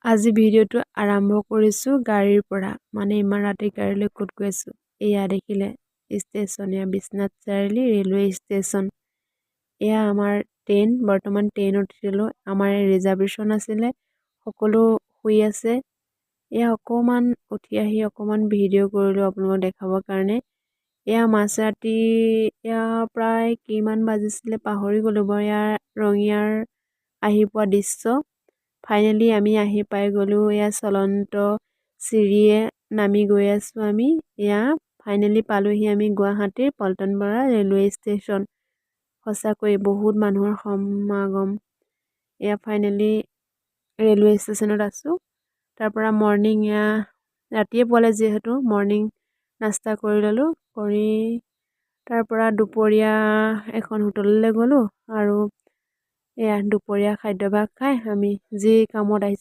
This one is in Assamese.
আজি ভিডিঅ'টো আৰম্ভ কৰিছোঁ গাড়ীৰ পৰা। মানে ইমান ৰাতি গাড়ীলৈ ক'ত গৈ আছোঁ। এয়া দেখিলে ষ্টেচন, এয়া বিশ্বনাথ চাৰিআলি ৰেলৱে ষ্টেচন। এয়া আমাৰ ট্ৰেইন, বৰ্তমান ট্ৰেইনত উঠিলোঁ। আমাৰ ৰিজাৰ্ভেশ্যন আছিলে, সকলো শুই আছে। এয়া অকণমান উঠি আহি অকণমান ভিডিঅ' কৰিলোঁ আপোনালোকক দেখাবৰ কাৰণে। এয়া মাজৰাতি, এয়া প্ৰায় কিমান বাজিছিলে পাহৰি গ'লোঁ বাৰু। ইয়াৰ ৰঙিয়াৰ আহি পোৱা দৃশ্য। ফাইনেলি আমি আহি পাই গ'লোঁ। এয়া চলন্ত চিৰিয়ে নামি গৈ আছোঁ আমি। এয়া ফাইনেলি পালোহি আমি গুৱাহাটীৰ পল্টন বৰা ৰেলৱে ষ্টেচন। সঁচাকৈ বহুত মানুহৰ সমাগম। এয়া ফাইনেলি ৰেলৱে ষ্টেচনত আছোঁ। তাৰ পৰা মৰ্ণিং, এয়া ৰাতিয়ে পোৱালে যিহেতু মৰ্ণিং নাস্তা কৰি ল'লোঁ। কৰি তাৰ পৰা দুপৰীয়া এখন হোটেললৈ গ'লোঁ আৰু এয়া দুপৰীয়া খাদ্যভাগ খাই আমি যি কামত আহিছোঁ